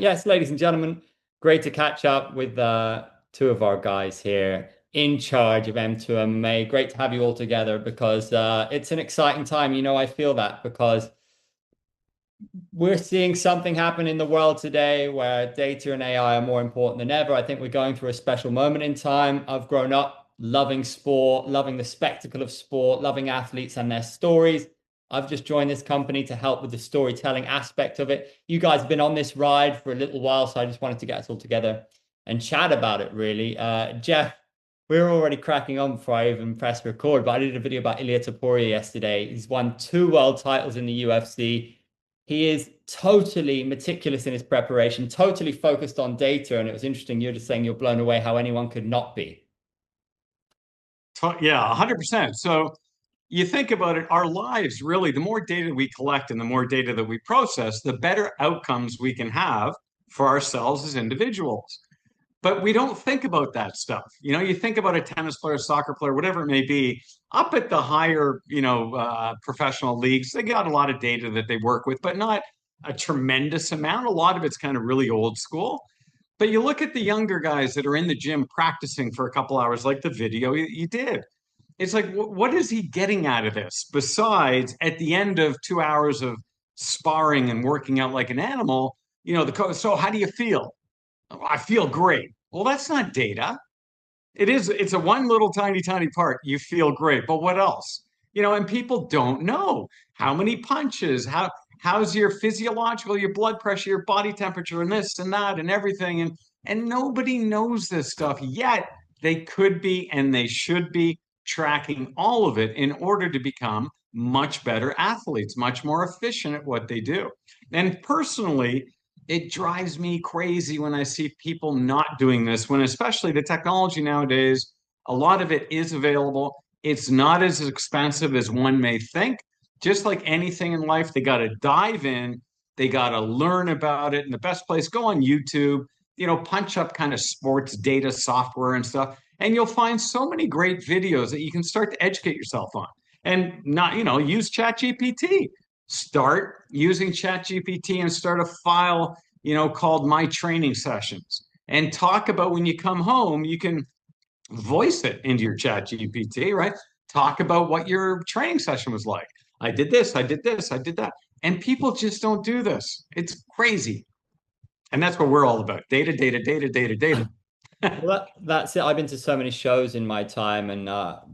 Yes, ladies and gentlemen, great to catch up with two of our guys here in charge of M2MMA. Great to have you all together because it's an exciting time. I feel that because we're seeing something happen in the world today where data and AI are more important than ever. I think we're going through a special moment in time. I've grown up loving sport, loving the spectacle of sport, loving athletes and their stories. I've just joined this company to help with the storytelling aspect of it. You guys have been on this ride for a little while, so I just wanted to get us all together and chat about it, really. Jeff, we were already cracking on before I even pressed record, but I did a video about Ilia Topuria yesterday. He's won 2 world titles in the UFC. He is totally meticulous in his preparation, totally focused on data. And it was interesting. You're just saying you're blown away how anyone could not be. Yeah, 100%. So you think about it, our lives really, the more data we collect and the more data that we process, the better outcomes we can have for ourselves as individuals. But we don't think about that stuff. You think about a tennis player, soccer player, whatever it may be, up at the higher, professional leagues, they got a lot of data that they work with, but not a tremendous amount. A lot of it's kind of really old school. But you look at the younger guys that are in the gym practicing for a couple hours, like the video you did. It's like, what is he getting out of this? Besides, at the end of 2 hours of sparring and working out like an animal, the coach, so how do you feel? "Oh, I feel great." Well, that's not data. It's a one little tiny, tiny part. You feel great. But what else? And people don't know how many punches, how's your physiological, your blood pressure, your body temperature, and this and that and everything. And nobody knows this stuff yet. They could be and they should be tracking all of it in order to become much better athletes, much more efficient at what they do. And personally, it drives me crazy when I see people not doing this, when especially the technology nowadays, a lot of it is available. It's not as expensive as one may think. Just like anything in life, they got to dive in, they got to learn about it. And the best place, go on YouTube, punch up kind of sports data software and stuff. And you'll find so many great videos that you can start to educate yourself on. And not, use ChatGPT. Start using ChatGPT and start a file, called My Training Sessions. And talk about when you come home, you can voice it into your ChatGPT, right? Talk about what your training session was like. I did this, I did this, I did that. And people just don't do this. It's crazy. And that's what we're all about. Data, data, data, data, data. Well, that's it. I've been to so many shows in my time, and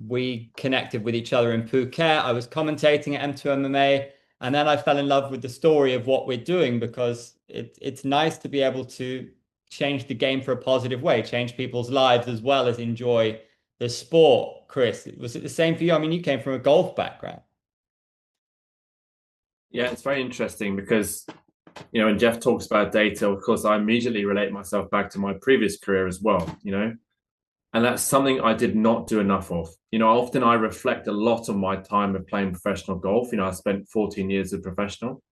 we connected with each other in Phuket. I was commentating at M2MMA, and then I fell in love with the story of what we're doing because it's nice to be able to change the game for a positive way, change people's lives as well as enjoy the sport. Chris, was it the same for you? I mean, you came from a golf background. Yeah, it's very interesting because, when Jeff talks about data, of course, I immediately relate myself back to my previous career as well. And that's something I did not do enough of. Often I reflect a lot on my time of playing professional golf. I spent 14 years as a professional.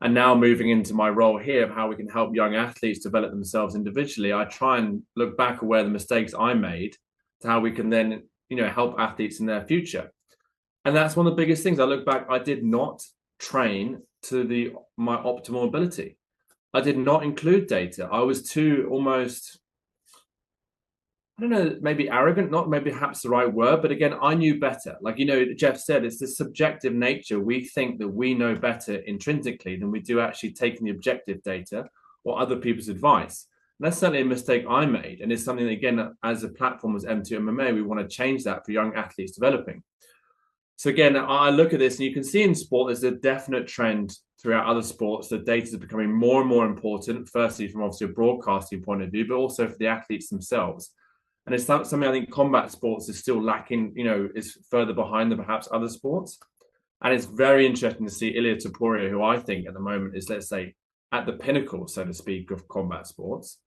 And now moving into my role here of how we can help young athletes develop themselves individually, I try and look back at where the mistakes I made to how we can then, help athletes in their future. And that's one of the biggest things. I look back, I did not train to my optimal ability. I did not include data. I was too almost, I don't know, maybe arrogant, not maybe perhaps the right word, but again, I knew better. Like, Jeff said, it's the subjective nature. We think that we know better intrinsically than we do actually taking the objective data or other people's advice. And that's certainly a mistake I made. And it's something that, again, as a platform as M2MMA, we want to change that for young athletes developing. So again, I look at this and you can see in sport, there's a definite trend throughout other sports that data is becoming more and more important, firstly, from obviously a broadcasting point of view, but also for the athletes themselves. And it's something I think combat sports is still lacking, is further behind than perhaps other sports. And it's very interesting to see Ilia Topuria, who I think at the moment is, let's say, at the pinnacle, so to speak, of combat sports.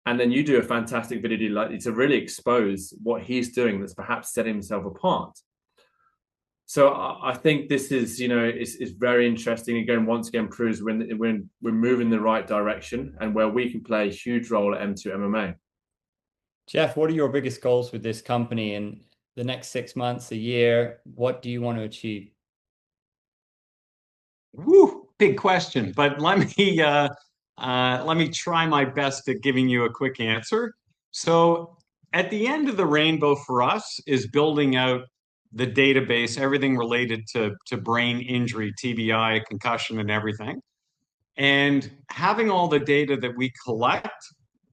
And then you do a fantastic video to really expose what he's doing that's perhaps setting himself apart. So I think this is, is very interesting. Again, once again, proves we're moving in the right direction and where we can play a huge role at M2MMA. Jeff, what are your biggest goals with this company in the next 6 months, a year? What do you want to achieve? Woo, big question. But let me Let me try my best at giving you a quick answer. So, at the end of the rainbow for us is building out the database, everything related to brain injury, TBI, concussion, and everything. And having all the data that we collect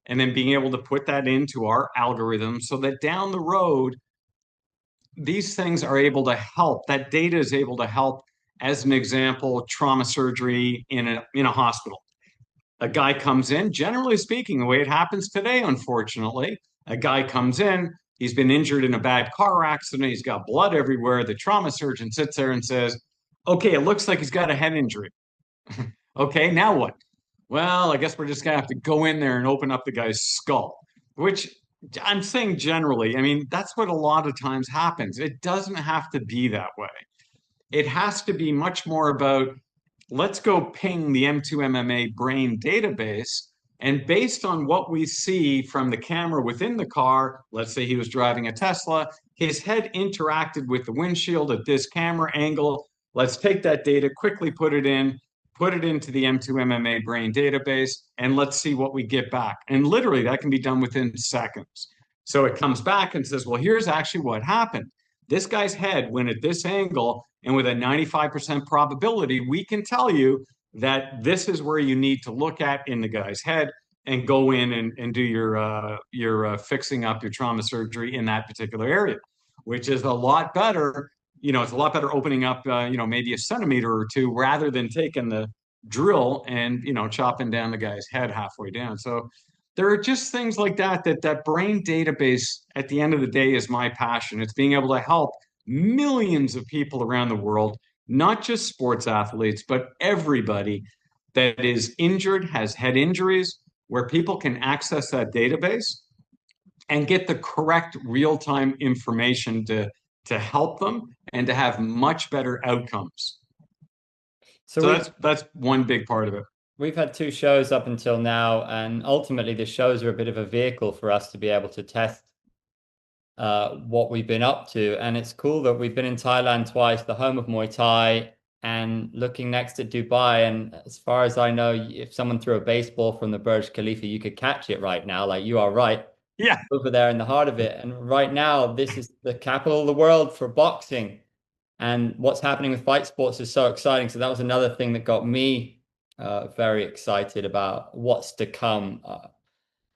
and then being able to put that into our algorithm so that down the road, these things are able to help. That data is able to help, as an example, trauma surgery in a hospital. A guy comes in, generally speaking, the way it happens today, unfortunately, a guy comes in, he's been injured in a bad car accident, he's got blood everywhere. The trauma surgeon sits there and says, okay, it looks like he's got a head injury. Okay, now what? Well, I guess we're just gonna have to go in there and open up the guy's skull, which I'm saying generally, I mean, that's what a lot of times happens. It doesn't have to be that way. It has to be much more about, let's go ping the M2MMA brain database. And based on what we see from the camera within the car, let's say he was driving a Tesla, his head interacted with the windshield at this camera angle. Let's take that data, quickly put it into the M2MMA brain database, and let's see what we get back. And literally, that can be done within seconds. So it comes back and says, well, here's actually what happened. This guy's head went at this angle, and with a 95% probability, we can tell you that this is where you need to look at in the guy's head and go in and do your fixing up your trauma surgery in that particular area, which is a lot better. It's a lot better opening up, maybe a centimeter or two rather than taking the drill and, chopping down the guy's head halfway down. So there are just things like that brain database at the end of the day is my passion. It's being able to help millions of people around the world, not just sports athletes, but everybody that is injured, has head injuries, where people can access that database and get the correct real-time information to help them and to have much better outcomes. So that's one big part of it. We've had 2 shows up until now, and ultimately the shows are a bit of a vehicle for us to be able to test what we've been up to. And it's cool that we've been in Thailand twice, the home of Muay Thai, and looking next at Dubai. And as far as I know, if someone threw a baseball from the Burj Khalifa, you could catch it right now. Like, you are right. Yeah. Over there in the heart of it. And right now, this is the capital of the world for boxing. And what's happening with fight sports is so exciting. So that was another thing that got me very excited about what's to come.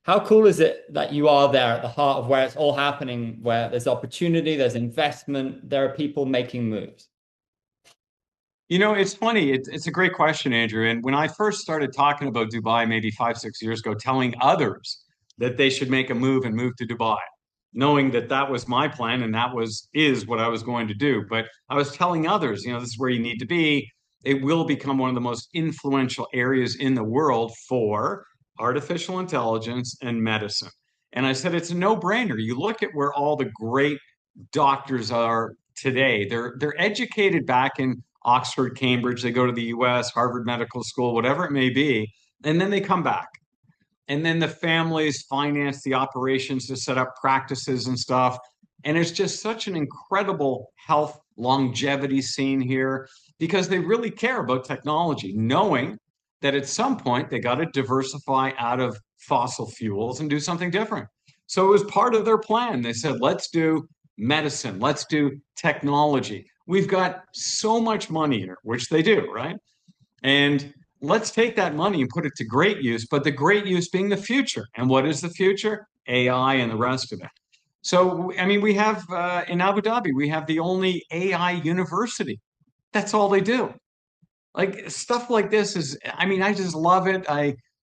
How cool is it that you are there at the heart of where it's all happening, where there's opportunity, there's investment, there are people making moves? It's funny. It's a great question, Andrew. And when I first started talking about Dubai, maybe 5, 6 years ago, telling others that they should make a move and move to Dubai, knowing that was my plan and is what I was going to do. But I was telling others, this is where you need to be. It will become one of the most influential areas in the world for artificial intelligence and medicine. And I said, it's a no-brainer. You look at where all the great doctors are today. They're educated back in Oxford, Cambridge. They go to the US, Harvard Medical School, whatever it may be, and then they come back. And then the families finance the operations to set up practices and stuff. And it's just such an incredible health longevity scene here because they really care about technology, knowing that at some point they got to diversify out of fossil fuels and do something different. So it was part of their plan. They said, let's do medicine, let's do technology. We've got so much money here, which they do, right? And let's take that money and put it to great use, but the great use being the future. And what is the future? AI and the rest of it. So, I mean, we have in Abu Dhabi, we have the only AI university. That's all they do. Like stuff like this is, I mean, I just love it.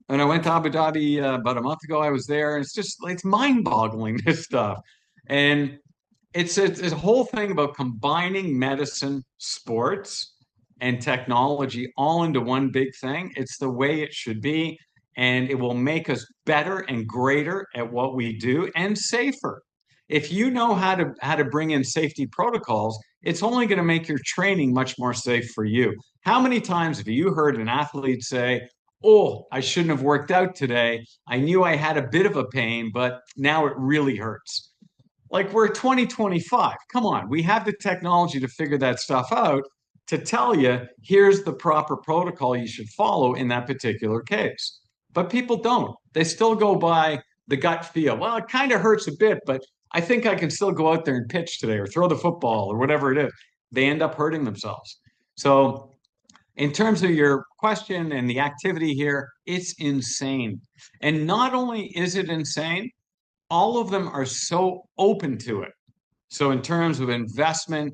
When I went to Abu Dhabi about a month ago, I was there. And it's mind-boggling, this stuff. And it's a whole thing about combining medicine, sports, and technology all into one big thing. It's the way it should be, and it will make us better and greater at what we do and safer. If you know how to bring in safety protocols, it's only going to make your training much more safe for you. How many times have you heard an athlete say, "Oh, I shouldn't have worked out today. I knew I had a bit of a pain, but now it really hurts." Like, we're 2025. Come on, we have the technology to figure that stuff out, to tell you, here's the proper protocol you should follow in that particular case. But people don't. They still go by the gut feel. Well, it kind of hurts a bit, but I think I can still go out there and pitch today or throw the football or whatever it is. They end up hurting themselves. So, in terms of your question and the activity here, it's insane. And not only is it insane, all of them are so open to it. So, in terms of investment,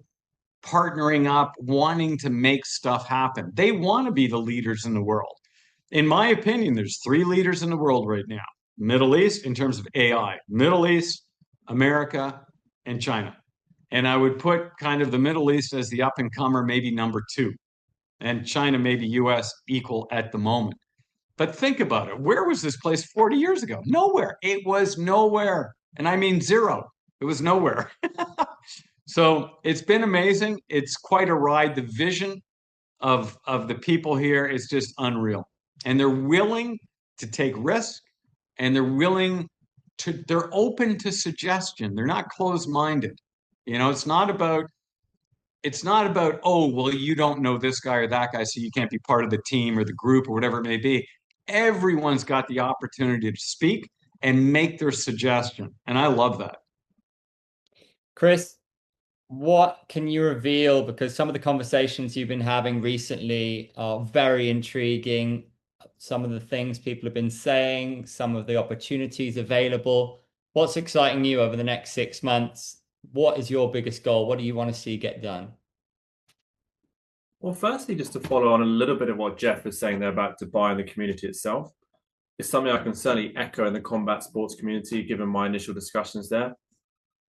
partnering up, wanting to make stuff happen, they want to be the leaders in the world. In my opinion, there's three leaders in the world right now: Middle East in terms of AI, Middle East, America, and China. And I would put kind of the Middle East as the up and comer, maybe number two, and China, maybe US equal at the moment. But think about it. Where was this place 40 years ago? Nowhere. It was nowhere. And I mean zero. It was nowhere. So it's been amazing. It's quite a ride. The vision of the people here is just unreal. And they're willing to take risk, and they're open to suggestion. They're not closed-minded. It's not about, oh, well, you don't know this guy or that guy, so you can't be part of the team or the group or whatever it may be. Everyone's got the opportunity to speak and make their suggestion. And I love that. Chris, what can you reveal? Because some of the conversations you've been having recently are very intriguing. Some of the things people have been saying, some of the opportunities available. What's exciting you over the next 6 months? What is your biggest goal? What do you want to see get done? Well, firstly, just to follow on a little bit of what Jeff was saying there about Dubai and the community itself, it's something I can certainly echo in the combat sports community, given my initial discussions there.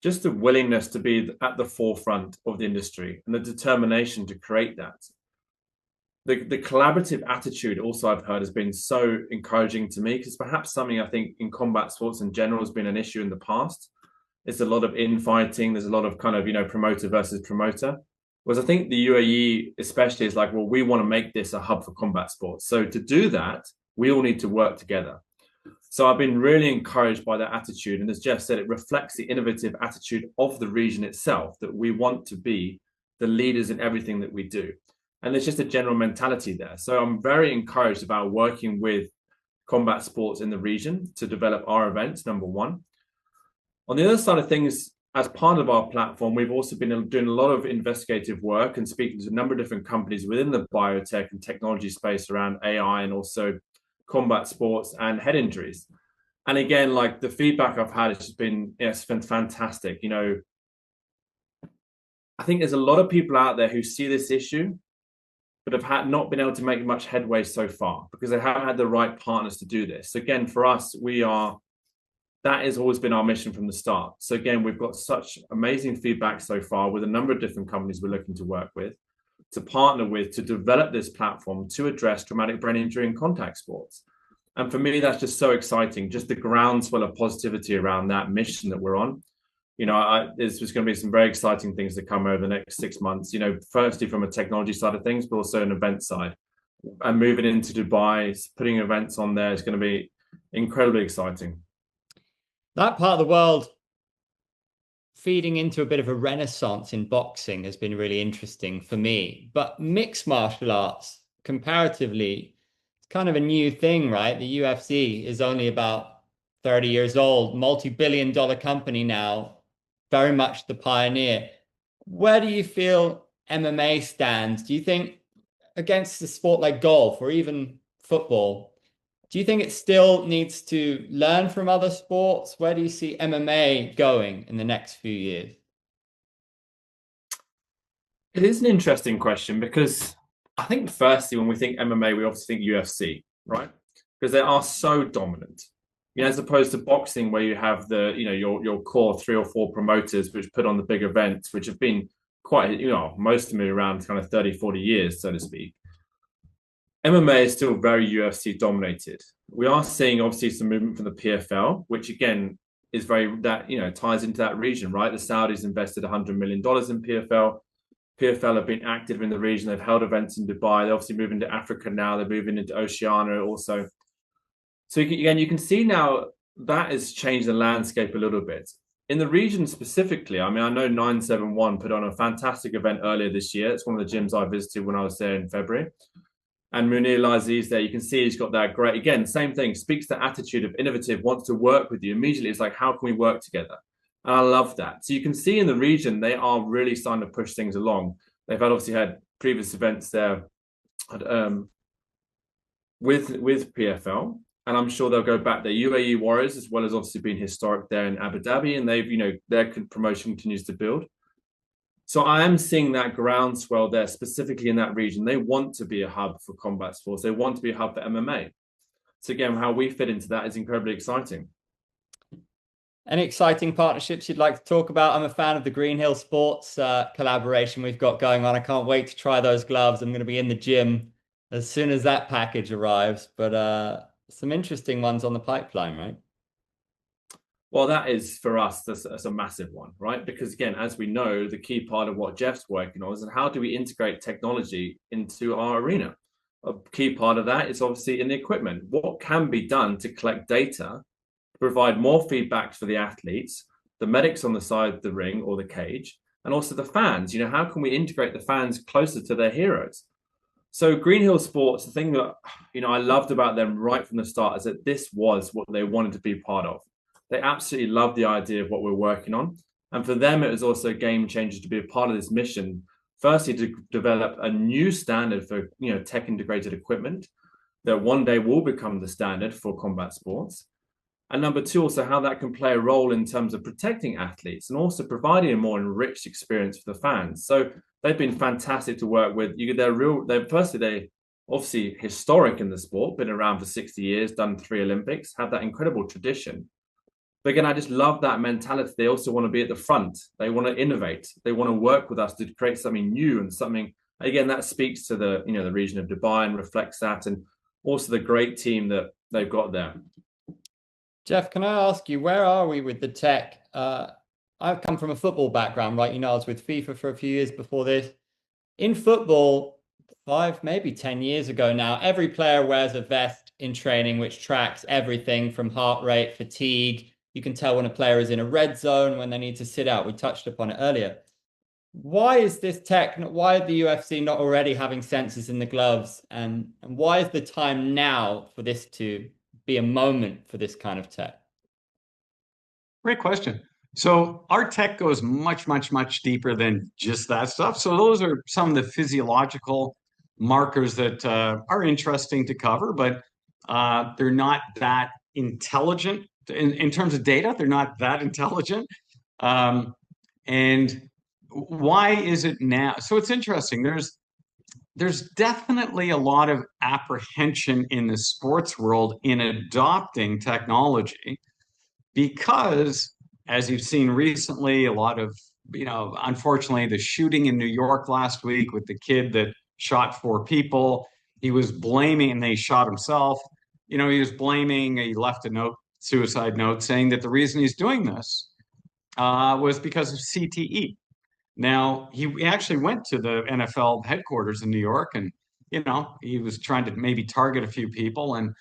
Just the willingness to be at the forefront of the industry and the determination to create that. The collaborative attitude also I've heard has been so encouraging to me, because perhaps something I think in combat sports in general has been an issue in the past. It's a lot of infighting. There's a lot of kind of, promoter versus promoter. Whereas I think the UAE especially is like, well, we want to make this a hub for combat sports. So to do that, we all need to work together. So I've been really encouraged by that attitude. And as Jeff said, it reflects the innovative attitude of the region itself, that we want to be the leaders in everything that we do. And there's just a general mentality there. So I'm very encouraged about working with combat sports in the region to develop our events, number one. On the other side of things, as part of our platform, we've also been doing a lot of investigative work and speaking to a number of different companies within the biotech and technology space around AI and also combat sports and head injuries. And again, like the feedback I've had, it's been fantastic. I think there's a lot of people out there who see this issue, but have not been able to make much headway so far because they haven't had the right partners to do this. Again, for us, that has always been our mission from the start. So again, we've got such amazing feedback so far with a number of different companies we're looking to work with, to partner with, to develop this platform to address traumatic brain injury and contact sports. And for me, that's just so exciting. Just the groundswell of positivity around that mission that we're on. There's going to be some very exciting things that come over the next 6 months, firstly from a technology side of things, but also an event side. And moving into Dubai, putting events on there is going to be incredibly exciting. That part of the world feeding into a bit of a renaissance in boxing has been really interesting for me. But mixed martial arts, comparatively, it's kind of a new thing, right? The UFC is only about 30 years old, multi-billion-dollar company now, very much the pioneer. Where do you feel MMA stands? Do you think against a sport like golf or even football, do you think it still needs to learn from other sports? Where do you see MMA going in the next few years? It is an interesting question because I think firstly, when we think MMA, we obviously think UFC, right? Because they are so dominant. As opposed to boxing, where you have your core 3 or 4 promoters which put on the big events, which have been quite, most of them around kind of 30, 40 years, so to speak. MMA is still very UFC dominated. We are seeing obviously some movement from the PFL, which again is ties into that region, right? The Saudis invested $100 million in PFL. PFL have been active in the region. They've held events in Dubai. They're obviously moving to Africa now. They're moving into Oceania also. So again, you can see now that has changed the landscape a little bit. In the region specifically, I know 971 put on a fantastic event earlier this year. It's one of the gyms I visited when I was there in February. And Munir Laziz there, you can see he's got that great, again, same thing, speaks to attitude of innovative, wants to work with you. Immediately, it's like, how can we work together? And I love that. So you can see in the region, they are really starting to push things along. They've obviously had previous events there with PFL, and I'm sure they'll go back. The UAE Warriors, as well as obviously being historic there in Abu Dhabi, and they've, their promotion continues to build. So I am seeing that groundswell there, specifically in that region. They want to be a hub for combat sports. They want to be a hub for MMA. So again, how we fit into that is incredibly exciting. Any exciting partnerships you'd like to talk about? I'm a fan of the Green Hill Sports collaboration we've got going on. I can't wait to try those gloves. I'm going to be in the gym as soon as that package arrives. But some interesting ones on the pipeline, right? Well, that is for us, that's a massive one, right? Because again, as we know, the key part of what Jeff's working on is how do we integrate technology into our arena? A key part of that is obviously in the equipment. What can be done to collect data, provide more feedback for the athletes, the medics on the side of the ring or the cage, and also the fans? How can we integrate the fans closer to their heroes? So Green Hill Sports, the thing that I loved about them right from the start is that this was what they wanted to be part of. They absolutely love the idea of what we're working on. And for them, it was also a game changer to be a part of this mission. Firstly, to develop a new standard for tech integrated equipment that one day will become the standard for combat sports. And number two, also how that can play a role in terms of protecting athletes and also providing a more enriched experience for the fans. So they've been fantastic to work with. They're obviously historic in the sport, been around for 60 years, done 3 Olympics, have that incredible tradition. But again, I just love that mentality. They also want to be at the front. They want to innovate. They want to work with us to create something new and something, again, that speaks to the region of Dubai and reflects that, and also the great team that they've got there. Jeff, can I ask you, where are we with the tech? I've come from a football background, right? I was with FIFA for a few years before this. In football, 5, maybe 10 years ago now, every player wears a vest in training which tracks everything from heart rate, fatigue. You can tell when a player is in a red zone, when they need to sit out. We touched upon it earlier. Why is this tech, why are the UFC not already having sensors in the gloves? And why is the time now for this to be a moment for this kind of tech? Great question. So our tech goes much, much, much deeper than just that stuff. So those are some of the physiological markers that are interesting to cover, but they're not that intelligent. In terms of data, they're not that intelligent. And why is it now? So it's interesting. There's definitely a lot of apprehension in the sports world in adopting technology because, as you've seen recently, a lot of, unfortunately, the shooting in New York last week with the kid that shot 4 people, he was blaming, and they shot himself. He was blaming, he left a suicide note saying that the reason he's doing this was because of CTE. Now, he actually went to the NFL headquarters in New York, and, he was trying to maybe target a few people. And,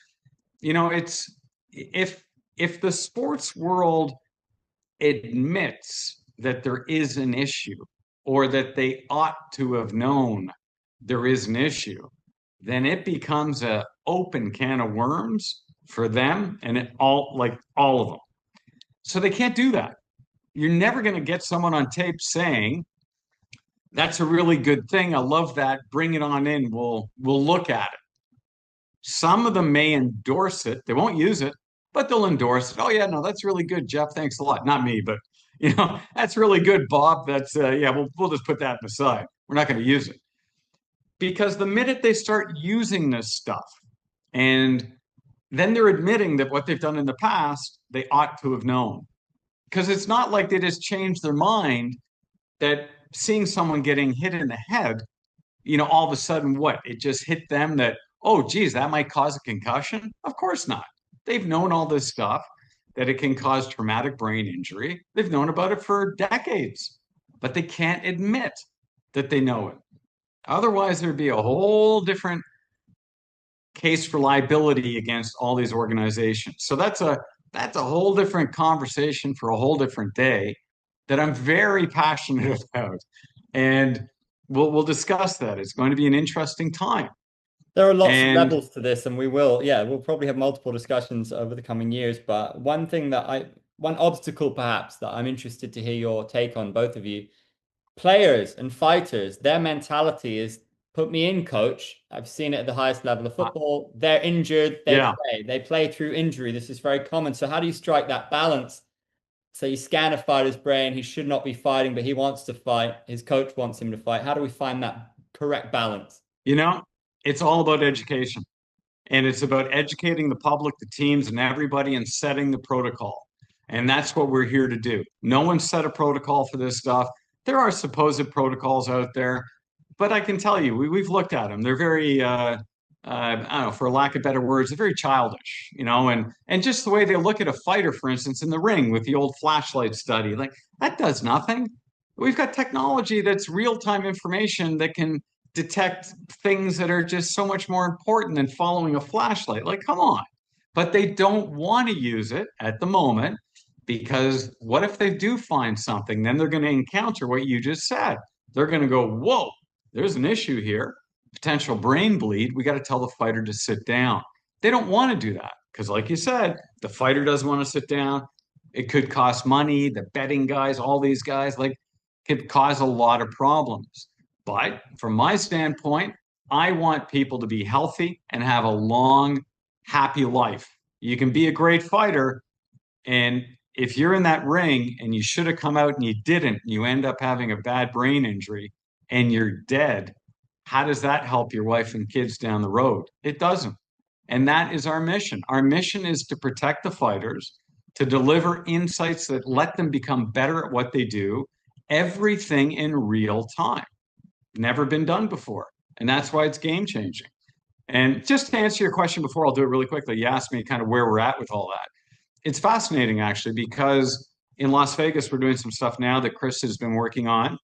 it's, if the sports world admits that there is an issue or that they ought to have known there is an issue, then it becomes an open can of worms for them and all of them. So they can't do that. You're never going to get someone on tape saying, that's a really good thing. I love that. Bring it on in. We'll look at it. Some of them may endorse it. They won't use it, but they'll endorse it. Oh yeah, no, that's really good, Jeff. Thanks a lot. Not me, but that's really good, Bob. That's we'll just put that aside. We're not going to use it. Because the minute they start using this stuff, and then they're admitting that what they've done in the past, they ought to have known. Because it's not like they just changed their mind that seeing someone getting hit in the head, all of a sudden, it just hit them that, oh, geez, that might cause a concussion? Of course not. They've known all this stuff, that it can cause traumatic brain injury. They've known about it for decades, but they can't admit that they know it. Otherwise, there'd be a whole different case for liability against all these organizations. So that's a whole different conversation for a whole different day that I'm very passionate about. And we'll discuss that. It's going to be an interesting time. There are lots of And levels to this, and we'll probably have multiple discussions over the coming years. But one obstacle perhaps that I'm interested to hear your take on, both of you, players and fighters, their mentality is put me in, coach. I've seen it at the highest level of football. They're injured, they yeah, play. They play through injury. This is very common. So how do you strike that balance? So you scan a fighter's brain, he should not be fighting, but he wants to fight. His coach wants him to fight. How do we find that correct balance? you know, it's all about education. And it's about educating the public, the teams, and everybody and setting the protocol. And that's what we're here to do. No one set a protocol for this stuff. There are supposed protocols out there, but I can tell you, we've looked at them. They're very, I don't know, for lack of better words, they're very childish, and just the way they look at a fighter, for instance, in the ring with the old flashlight study, like that does nothing. We've got technology that's real-time information that can detect things that are just so much more important than following a flashlight. Like, come on. But they don't want to use it at the moment because what if they do find something? Then they're going to encounter what you just said. They're going to go, whoa, there's an issue here, potential brain bleed. We got to tell the fighter to sit down. They don't want to do that because, like you said, the fighter doesn't want to sit down. It could cost money. The betting guys, all these guys, like, could cause a lot of problems. But from my standpoint, I want people to be healthy and have a long, happy life. You can be a great fighter, and if you're in that ring and you should have come out and you didn't, and you end up having a bad brain injury and you're dead, how does that help your wife and kids down the road? It doesn't. And that is our mission. Our mission is to protect the fighters, to deliver insights that let them become better at what they do, everything in real time. Never been done before. And that's why it's game changing. And just to answer your question before, I'll do it really quickly. You asked me kind of where we're at with all that. It's fascinating, actually, because in Las Vegas, we're doing some stuff now that Chris has been working on.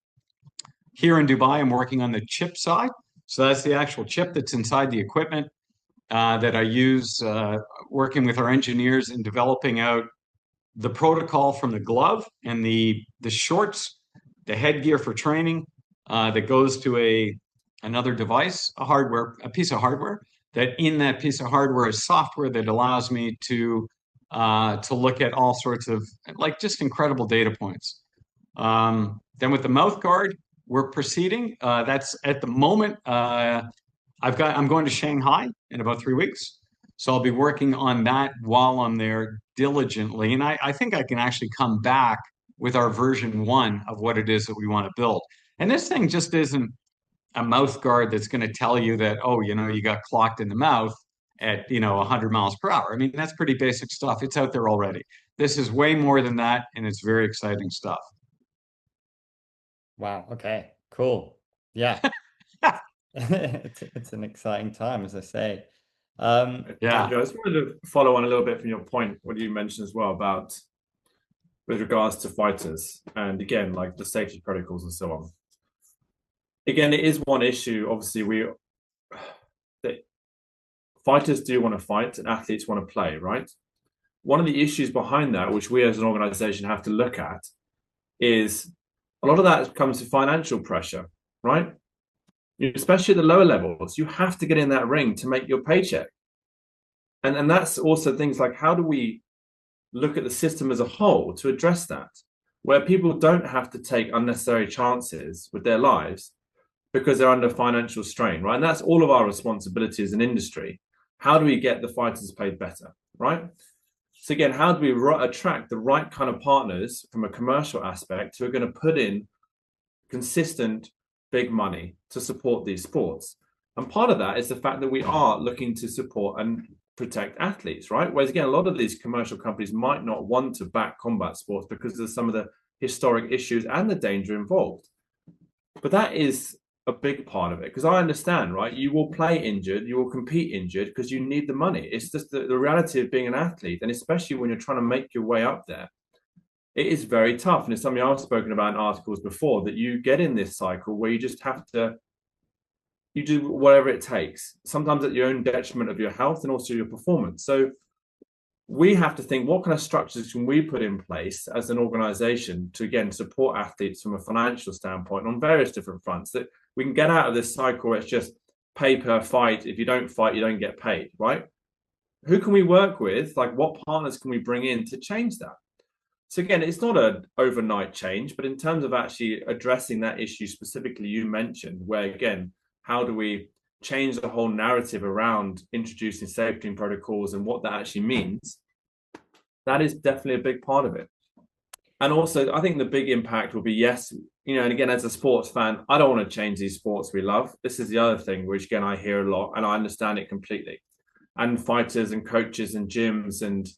Here in Dubai, I'm working on the chip side. So that's the actual chip that's inside the equipment that I use working with our engineers in developing out the protocol from the glove and the shorts, the headgear for training that goes to another device, a piece of hardware. That in that piece of hardware is software that allows me to look at all sorts of like just incredible data points. Then with the mouth guard, we're proceeding. That's at the moment. I'm going to Shanghai in about 3 weeks. So I'll be working on that while I'm there diligently. And I think I can actually come back with our version 1 of what it is that we want to build. And this thing just isn't a mouth guard that's going to tell you that, oh, you got clocked in the mouth at, 100 miles per hour. I mean, that's pretty basic stuff. It's out there already. This is way more than that, and it's very exciting stuff. Wow. Okay. Cool. Yeah. It's an exciting time, as I say. Yeah. I just wanted to follow on a little bit from your point, what you mentioned as well about with regards to fighters and again, like the safety protocols and so on. Again, it is one issue. Obviously, fighters do want to fight and athletes want to play, right? One of the issues behind that, which we as an organization have to look at, is a lot of that comes to financial pressure, right? Especially at the lower levels, you have to get in that ring to make your paycheck. And that's also things like, how do we look at the system as a whole to address that, where people don't have to take unnecessary chances with their lives because they're under financial strain, right? And that's all of our responsibility as an industry. How do we get the fighters paid better, right? So again, how do we attract the right kind of partners from a commercial aspect who are going to put in consistent big money to support these sports? And part of that is the fact that we are looking to support and protect athletes, right? Whereas again, a lot of these commercial companies might not want to back combat sports because of some of the historic issues and the danger involved. But that is a big part of it, because I understand, right? You will play injured, you will compete injured because you need the money. It's just the reality of being an athlete, and especially when you're trying to make your way up there, it is very tough. And it's something I've spoken about in articles before, that you get in this cycle where you just have to, you do whatever it takes, sometimes at your own detriment of your health and also your performance. So we have to think, what kind of structures can we put in place as an organization to, again, support athletes from a financial standpoint on various different fronts, that we can get out of this cycle where it's just pay per fight. If you don't fight, you don't get paid, right? Who can we work with? Like, what partners can we bring in to change that? So again, it's not an overnight change, but in terms of actually addressing that issue specifically you mentioned, where again, how do we change the whole narrative around introducing safety protocols and what that actually means? That is definitely a big part of it. And also, I think the big impact will be, yes, and again, as a sports fan, I don't want to change these sports we love. This is the other thing, which again, I hear a lot and I understand it completely. And fighters and coaches and gyms and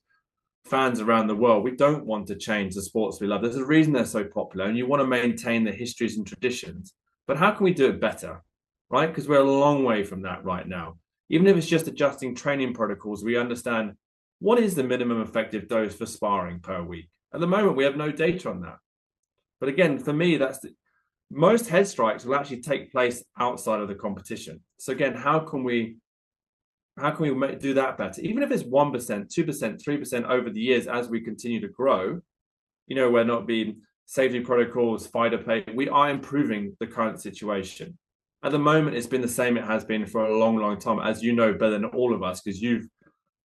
fans around the world, we don't want to change the sports we love. There's a reason they're so popular, and you want to maintain the histories and traditions. But how can we do it better, right? Because we're a long way from that right now. Even if it's just adjusting training protocols, we understand what is the minimum effective dose for sparring per week. At the moment, we have no data on that. But again, for me, most head strikes will actually take place outside of the competition. So again, how can we do that better? Even if it's 1%, 2%, 3% over the years as we continue to grow, where not being safety protocols, fighter pay, we are improving the current situation. At the moment, it's been the same it has been for a long, long time, as you know better than all of us, because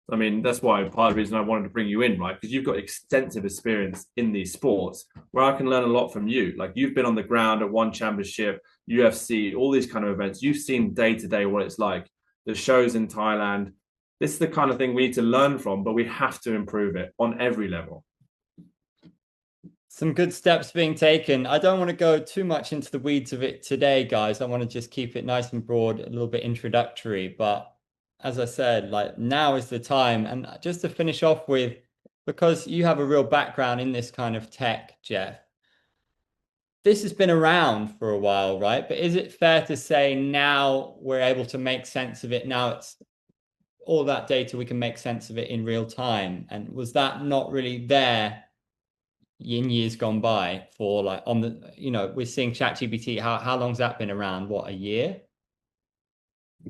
that's why part of the reason I wanted to bring you in, right? Because you've got extensive experience in these sports where I can learn a lot from you. Like, you've been on the ground at one championship, UFC, all these kind of events. You've seen day to day what it's like. The shows in Thailand. This is the kind of thing we need to learn from, but we have to improve it on every level. Some good steps being taken. I don't want to go too much into the weeds of it today, guys. I want to just keep it nice and broad, a little bit introductory. But as I said, like, now is the time. And just to finish off with, because you have a real background in this kind of tech, Jeff, this has been around for a while, right? But is it fair to say now we're able to make sense of it? Now it's all that data, we can make sense of it in real time. And was that not really there in years gone by for, like, on the, we're seeing ChatGPT. How long's that been around? What, a year?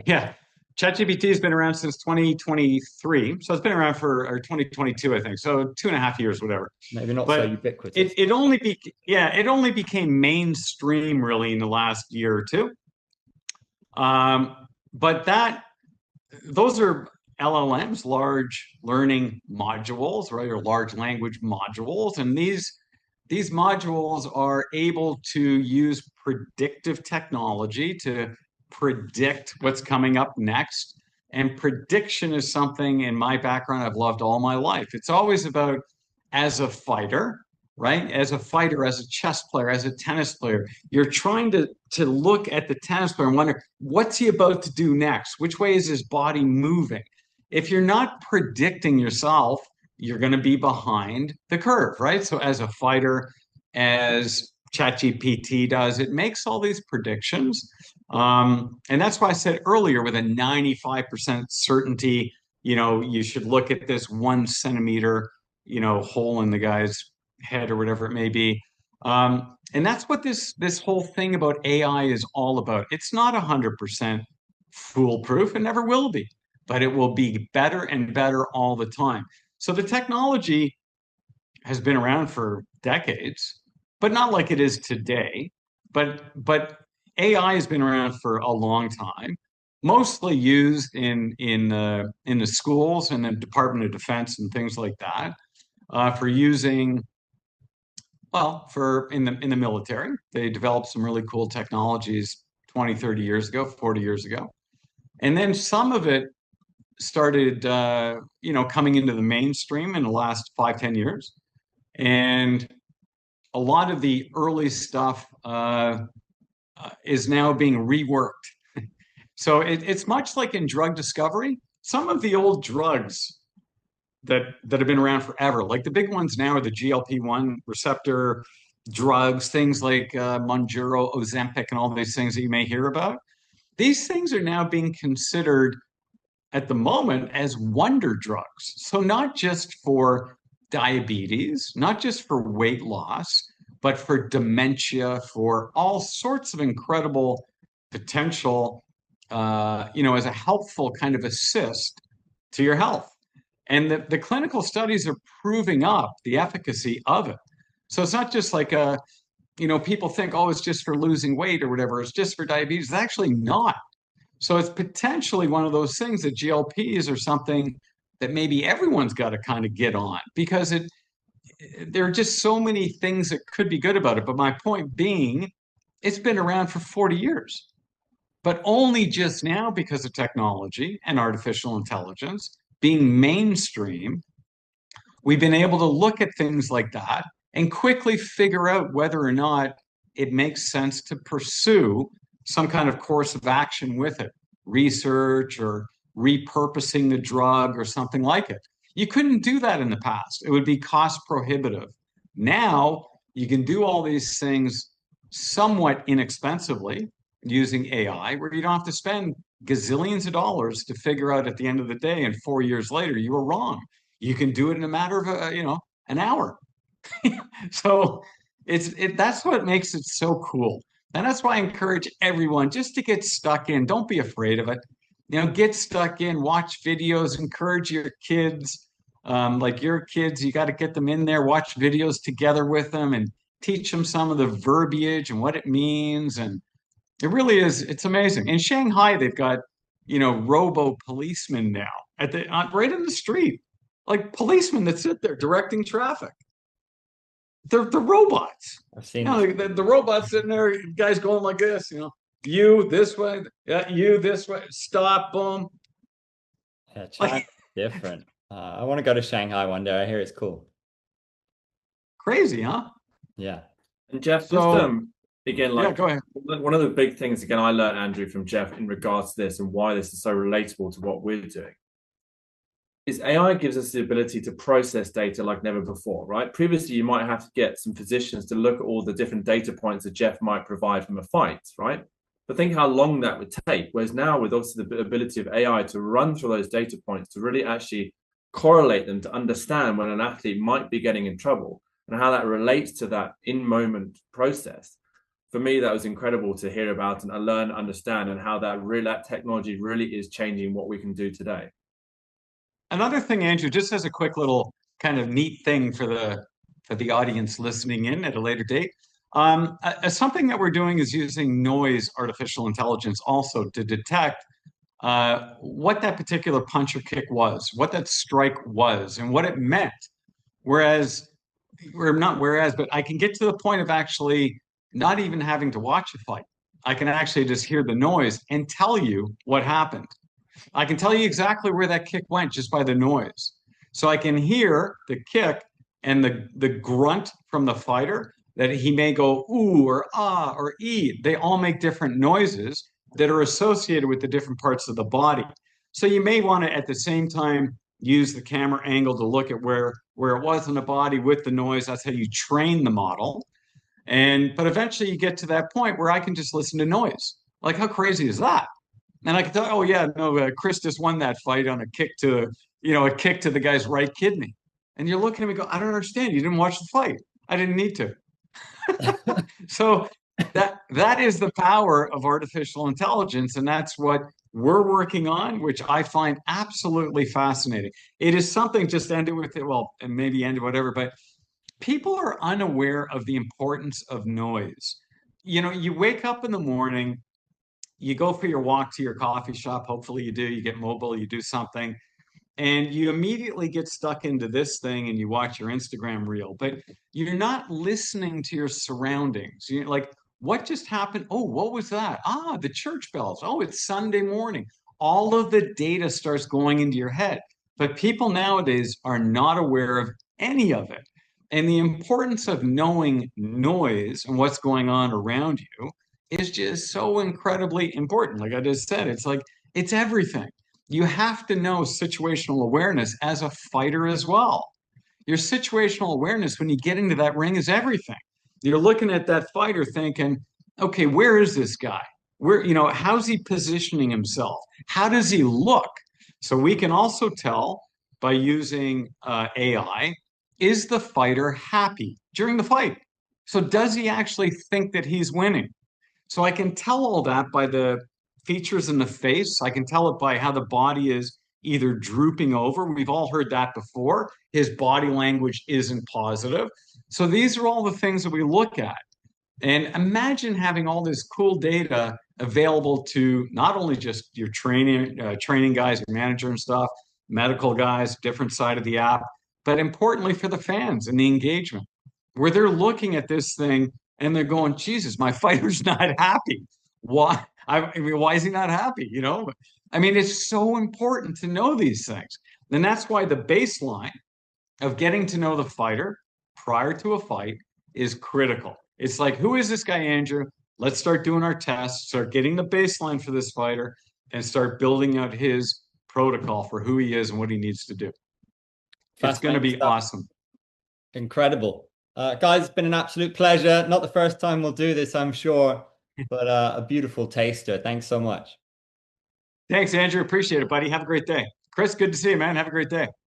Yeah. ChatGPT has been around since 2023. So it's been around or 2022, I think. So 2.5 years, whatever. Maybe not so ubiquitous. It only became mainstream really in the last year or two. But those are LLMs, large learning modules, right? Or large language modules. And these modules are able to use predictive technology to predict what's coming up next. And prediction is something in my background I've loved all my life. It's always about, as a fighter, right? As a fighter, as a chess player, as a tennis player, you're trying to look at the tennis player and wonder, what's he about to do next? Which way is his body moving? If you're not predicting yourself, you're going to be behind the curve, right? So as a fighter, as ChatGPT does, it makes all these predictions. And that's why I said earlier, with a 95% certainty, you should look at this 1 centimeter, hole in the guy's head or whatever it may be. And that's what this whole thing about AI is all about. It's not 100% foolproof. It never will be, but it will be better and better all the time. So the technology has been around for decades, but not like it is today. But AI has been around for a long time, mostly used in the schools and the Department of Defense and things like that, for using, for in the military. They developed some really cool technologies 20, 30 years ago, 40 years ago. And then some of it started, coming into the mainstream in the last 5, 10 years. And a lot of the early stuff is now being reworked. So it's much like in drug discovery. Some of the old drugs that have been around forever, like the big ones now are the GLP-1 receptor drugs, things like Mounjaro, Ozempic, and all these things that you may hear about. These things are now being considered at the moment as wonder drugs. So not just for diabetes, not just for weight loss, but for dementia, for all sorts of incredible potential, as a helpful kind of assist to your health. And the clinical studies are proving up the efficacy of it. So it's not just like people think, oh, it's just for losing weight or whatever. It's just for diabetes. It's actually not. So it's potentially one of those things that GLPs are something that maybe everyone's got to kind of get on, because there are just so many things that could be good about it. But my point being, it's been around for 40 years, but only just now, because of technology and artificial intelligence being mainstream, we've been able to look at things like that and quickly figure out whether or not it makes sense to pursue some kind of course of action with it, research or repurposing the drug or something like it. You couldn't do that in the past. It would be cost prohibitive. Now you can do all these things somewhat inexpensively using AI, where you don't have to spend gazillions of dollars to figure out at the end of the day and 4 years later you were wrong. You can do it in a matter of an hour. So that's what makes it so cool. And that's why I encourage everyone just to get stuck in. Don't be afraid of it. Get stuck in, watch videos, encourage your kids. Like your kids, you got to get them in there, watch videos together with them and teach them some of the verbiage and what it means. And it really is, it's amazing. In Shanghai, they've got, robo policemen now right in the street, like policemen that sit there directing traffic. They're the robots. I've seen the robots sitting there, guys going like this, you this way, yeah, you this way, stop, boom. Yeah, China's different. I want to go to Shanghai one day. I hear it's cool. Crazy, huh? Yeah. And Jeff, So, again, yeah, go ahead. one of the big things, again, I learned, Andrew, from Jeff in regards to this and why this is so relatable to what we're doing, is AI gives us the ability to process data like never before, right? Previously, you might have to get some physicians to look at all the different data points that Jeff might provide from a fight, right? But think how long that would take. Whereas now, with obviously the ability of AI to run through those data points, to really actually correlate them, to understand when an athlete might be getting in trouble and how that relates to that in-moment process. For me, that was incredible to hear about and learn, understand, and how that technology really is changing what we can do today. Another thing, Andrew, just as a quick little kind of neat thing for the audience listening in at a later date. Something that we're doing is using noise artificial intelligence also to detect what that particular punch or kick was, what that strike was, and what it meant. But I can get to the point of actually not even having to watch a fight. I can actually just hear the noise and tell you what happened. I can tell you exactly where that kick went just by the noise. So I can hear the kick and the grunt from the fighter, that he may go ooh or ah or ee. They all make different noises that are associated with the different parts of the body. So you may want to at the same time use the camera angle to look at where it was in the body with the noise. That's how you train the model. But eventually you get to that point where I can just listen to noise. Like, how crazy is that? And I can tell, oh yeah, no, Chris just won that fight on a kick to the guy's right kidney. And you're looking at me, go, I don't understand. You didn't watch the fight. I didn't need to. So that is the power of artificial intelligence, and that's what we're working on, which I find absolutely fascinating. It is something, just end it with it, well, and maybe end it whatever, but people are unaware of the importance of noise. You wake up in the morning, you go for your walk to your coffee shop. Hopefully you do. You get mobile, you do something, and you immediately get stuck into this thing and you watch your Instagram reel, but you're not listening to your surroundings. You're like, what just happened? Oh, what was that? Ah, the church bells. Oh, it's Sunday morning. All of the data starts going into your head. But people nowadays are not aware of any of it. And the importance of knowing noise and what's going on around you is just so incredibly important. Like I just said, it's like, it's everything. You have to know situational awareness as a fighter as well. Your situational awareness when you get into that ring is everything. You're looking at that fighter thinking, okay, where is this guy? How's he positioning himself? How does he look? So we can also tell by using AI, is the fighter happy during the fight? So does he actually think that he's winning? So I can tell all that by the features in the face. I can tell it by how the body is either drooping over. We've all heard that before. His body language isn't positive. So these are all the things that we look at. And imagine having all this cool data available to not only just your training guys, your manager and stuff, medical guys, different side of the app, but importantly for the fans and the engagement, where they're looking at this thing and they're going, Jesus, my fighter's not happy. Why? I mean, why is he not happy? You know, I mean, it's so important to know these things. And that's why the baseline of getting to know the fighter prior to a fight is critical. It's like, who is this guy, Andrew? Let's start doing our tests, start getting the baseline for this fighter, and start building out his protocol for who he is and what he needs to do. It's going to Fascinating be stuff. awesome. Incredible. Guys, it's been an absolute pleasure. Not the first time we'll do this, I'm sure, but a beautiful taster. Thanks so much. Thanks, Andrew. Appreciate it, buddy. Have a great day. Chris, good to see you, man. Have a great day.